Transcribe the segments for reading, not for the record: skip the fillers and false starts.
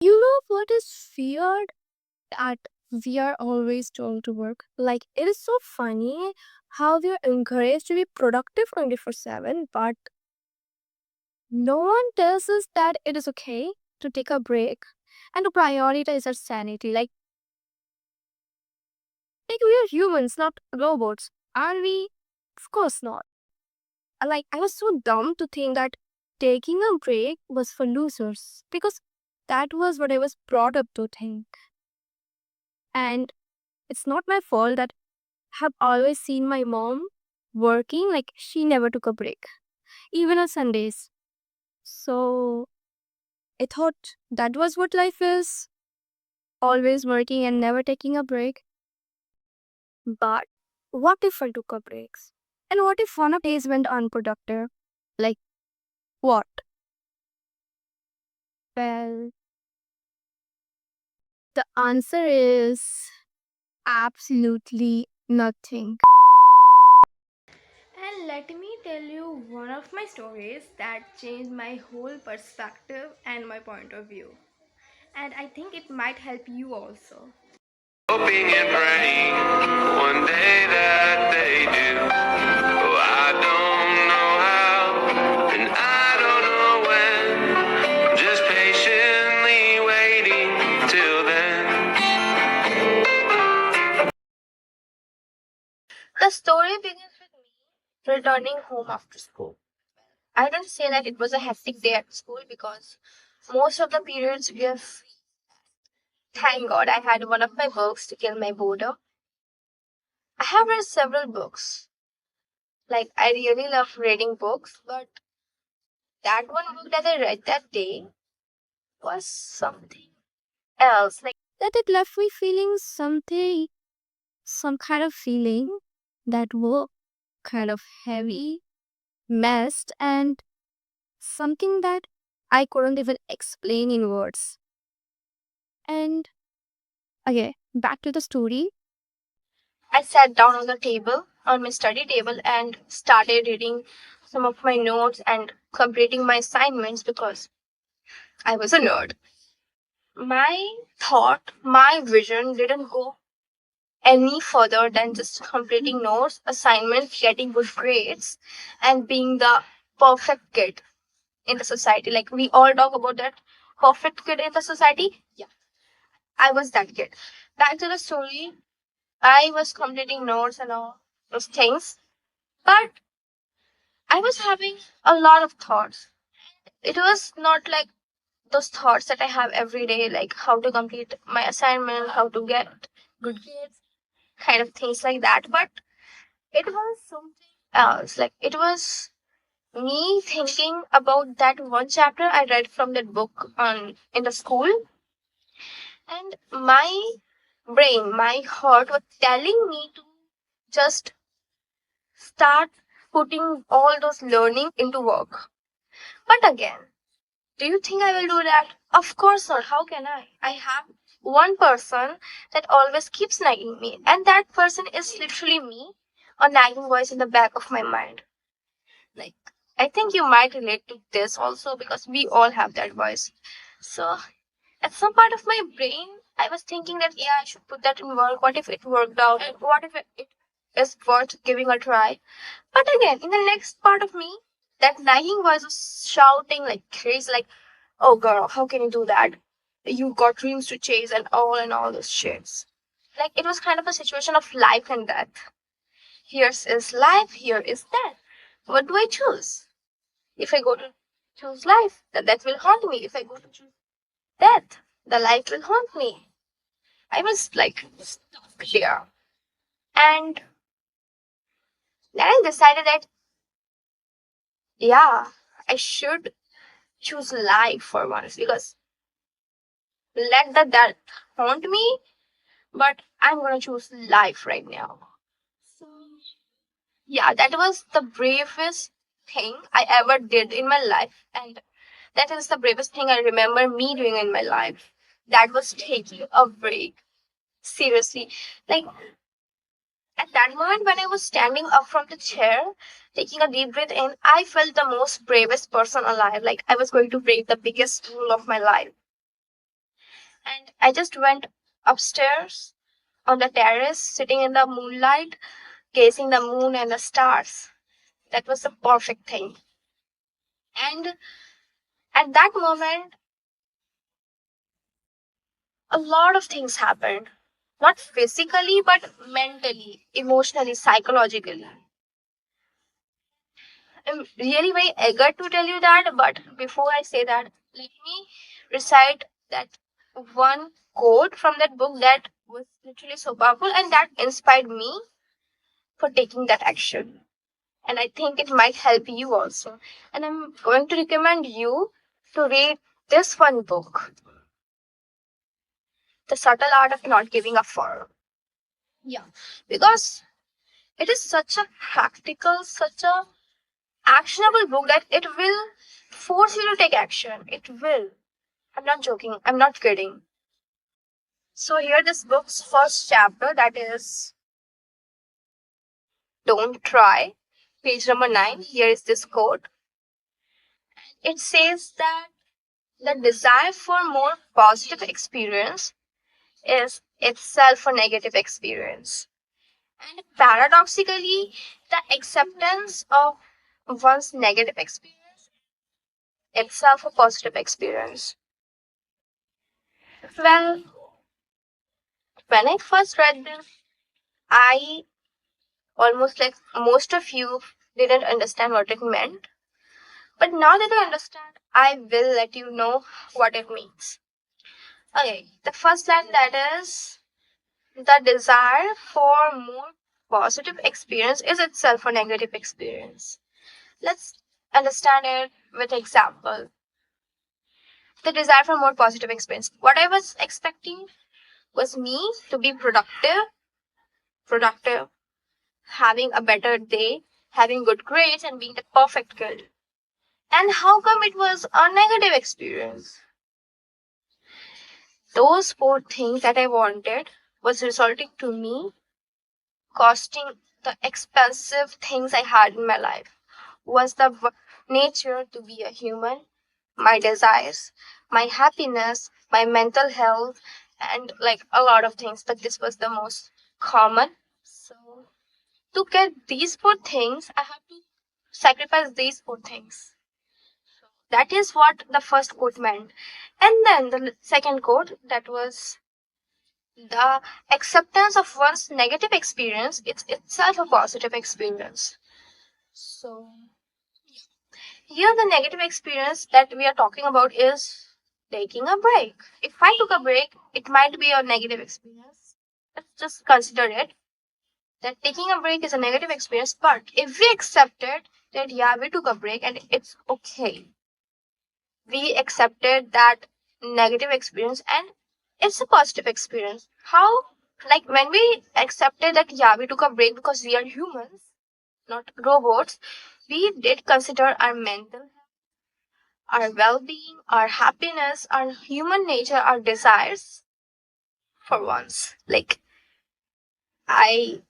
You know what is weird? That we are always told to work. Like, it is so funny how we are encouraged to be productive 24/7, but no one tells us that it is okay to take a break and to prioritize our sanity. Like we are humans, not robots. Are we? Of course not. Like, I was so dumb to think that taking a break was for losers because that was what I was brought up to think. And it's not my fault that I have always seen my mom working, like, she never took a break, even on Sundays. So I thought that was what life is, always working and never taking a break. But what if I took a break? And what if one of days went unproductive? Like, what? Well, the answer is absolutely nothing. And let me tell you one of my stories that changed my whole perspective and my point of view. And I think it might help you also. Hoping and praying one day that they do. Oh, I don't know how, and I don't know when. I'm just patiently waiting till then. The story begins with me returning home after school. I don't say that it was a hectic day at school because most of the periods were free. Thank God I had one of my books to kill my boredom. I have read several books. Like, I really love reading books, but that one book that I read that day was something else. Like, That it left me feeling something, some kind of feeling that were kind of heavy, messed, and something that I couldn't even explain in words. And okay, back to the story. I sat down on the table, on my study table, and started reading some of my notes and completing my assignments because I was a nerd. My thought, my vision didn't go any further than just completing notes, assignments, getting good grades, and being the perfect kid in the society. Like we all talk about that perfect kid in the society. Yeah, I was that kid. Back to the story. I was completing notes and all those things, but I was having a lot of thoughts. It was not like those thoughts that I have every day, like how to complete my assignment, how to get good grades, kind of things like that. But it was something else. Like it was me thinking about that one chapter I read from that book on in the school, and my brain, my heart was telling me to just start putting all those learning into work. But again, do you think I will do that? Of course not. How can I? I have one person that always keeps nagging me, and that person is literally me, a nagging voice in the back of my mind. Like, I think you might relate to this also because we all have that voice. So, at some part of my brain, I was thinking that, yeah, I should put that in work. What if it worked out? And what if it is worth giving a try? But again, in the next part of me, that nagging voice was shouting like crazy, like, oh girl, how can you do that? You got dreams to chase and all those shits. Like, it was kind of a situation of life and death. Here's is life, here is death. What do I choose? If I go to choose life, the death will haunt me. If I go to choose death, the life will haunt me. I was like stuck there. And then I decided that, yeah, I should choose life for once because let the death haunt me, but I'm gonna choose life right now. So, yeah, that was the bravest thing I ever did in my life. And that is the bravest thing I remember me doing in my life. That was taking a break. Seriously. Like, at that moment when I was standing up from the chair, taking a deep breath in, I felt the most bravest person alive. Like I was going to break the biggest rule of my life. And I just went upstairs on the terrace, sitting in the moonlight, gazing the moon and the stars. That was the perfect thing. And at that moment, a lot of things happened. Not physically, but mentally, emotionally, psychologically. I'm really very eager to tell you that, but before I say that, let me recite that one quote from that book that was literally so powerful and that inspired me for taking that action. And I think it might help you also. And I'm going to recommend you to read this one book, The Subtle Art of Not Giving a Fuck. Yeah, because it is such a practical, such a actionable book that it will force you to take action. It will. I'm not joking. I'm not kidding. So here this book's first chapter, that is Don't Try. Page number 9. Here is this quote. It says that the desire for more positive experience is itself a negative experience. And paradoxically, the acceptance of one's negative experience itself a positive experience. Well, when I first read this, I almost like most of you didn't understand what it meant. But now that I understand, I will let you know what it means. Okay, the first line, that is the desire for more positive experience is itself a negative experience. Let's understand it with example. The desire for more positive experience. What I was expecting was me to be productive, having a better day, having good grades, and being the perfect kid. And how come it was a negative experience? Those four things that I wanted was resulting to me costing the expensive things I had in my life. Was the nature to be a human, my desires, my happiness, my mental health, and like a lot of things. But this was the most common. So to get these four things, I have to sacrifice these four things. That is what the first quote meant. And then the second quote, that was the acceptance of one's negative experience, it's itself a positive experience. So here the negative experience that we are talking about is taking a break. If I took a break, it might be a negative experience. Let's just consider it that taking a break is a negative experience, but if we accepted that yeah, we took a break and it's okay, we accepted that negative experience and it's a positive experience. How? Like when we accepted that yeah, we took a break because we are humans, not robots, we did consider our mental health, our well-being, our happiness, our human nature, our desires for once. Like I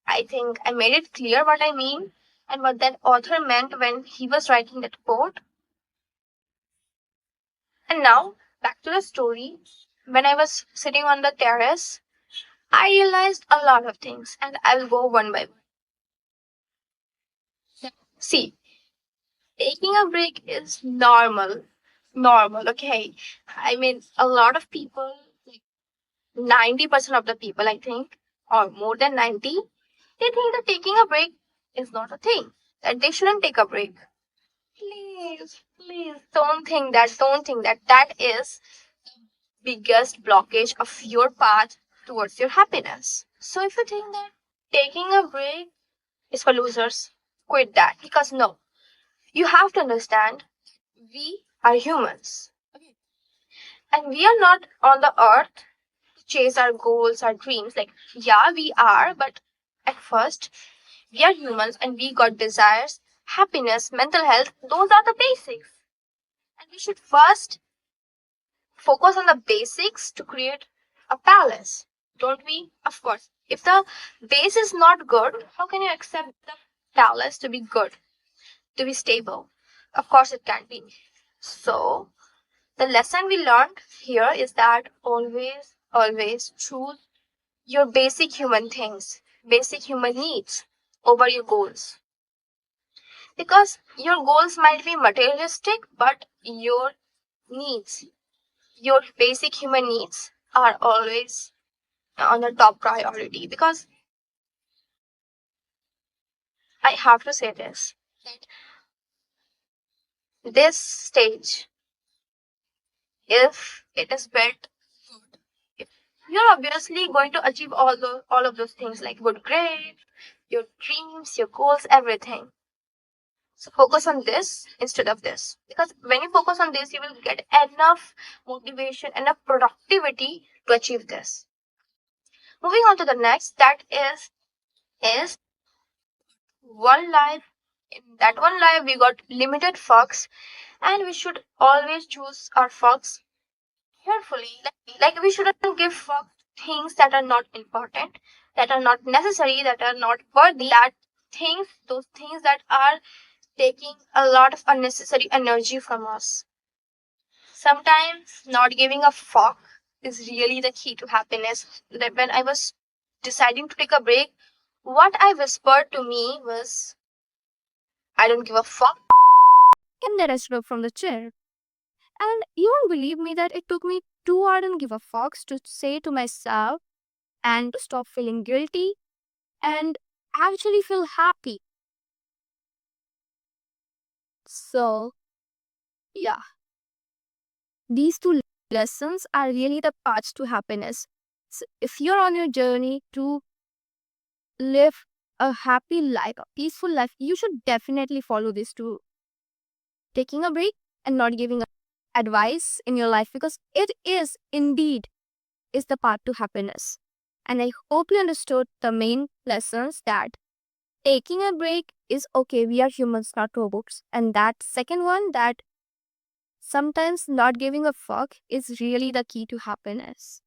I think I made it clear what I mean and what that author meant when he was writing that quote. And now back to the story. When I was sitting on the terrace, I realized a lot of things and I'll go one by one. See, taking a break is normal. Normal, okay? I mean, a lot of people, like 90% of the people, I think, or more than 90, they think that taking a break is not a thing, that they shouldn't take a break. Please, don't think that. Don't think that. That is biggest blockage of your path towards your happiness. So if you think that taking a break is for losers, quit that. Because no, you have to understand we are humans. And we are not on the earth to chase our goals, our dreams. Like, yeah, we are, but at first, we are humans and we got desires, happiness, mental health. Those are the basics. And we should first focus on the basics to create a palace. Don't we? Of course. If the base is not good, how can you accept the palace to be good, to be stable? Of course, it can't be. So, The lesson we learned here is that always choose your basic human things, basic human needs over your goals. Because your goals might be materialistic, but your needs, your basic human needs, are always on the top priority. Because I have to say this, that this stage, if it is built good, if you're obviously going to achieve all of those things like good grades, your dreams, your goals, everything. So focus on this instead of this. Because when you focus on this, you will get enough motivation, enough productivity to achieve this. Moving on to the next, that is one life. In that one life, we got limited fucks, and we should always choose our fucks carefully. Like we shouldn't give fuck things that are not important, that are not necessary, that are not worthy. That those things that are taking a lot of unnecessary energy from us. Sometimes not giving a fuck is really the key to happiness. That when I was deciding to take a break, what I whispered to me was, I don't give a fuck. And then I stood up from the chair. And you won't believe me that it took me 2 hours and give a fucks to say to myself and to stop feeling guilty and actually feel happy. So, yeah, these two lessons are really the paths to happiness. So if you're on your journey to live a happy life, a peaceful life, you should definitely follow these two. Taking a break and not giving advice in your life, because it is indeed is the path to happiness. And I hope you understood the main lessons, that taking a break is okay. We are humans, not robots. And that second one, that sometimes not giving a fuck is really the key to happiness.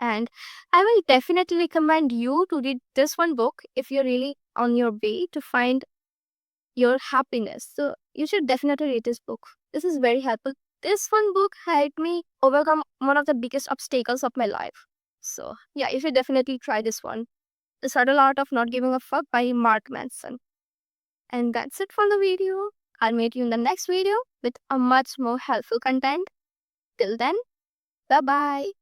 And I will definitely recommend you to read this one book if you're really on your way to find your happiness. So you should definitely read this book. This is very helpful. This one book helped me overcome one of the biggest obstacles of my life. So yeah, you should definitely try this one. The Subtle Art of Not Giving a Fuck by Mark Manson. And that's it for the video. I'll meet you in the next video with a much more helpful content. Till then, bye bye.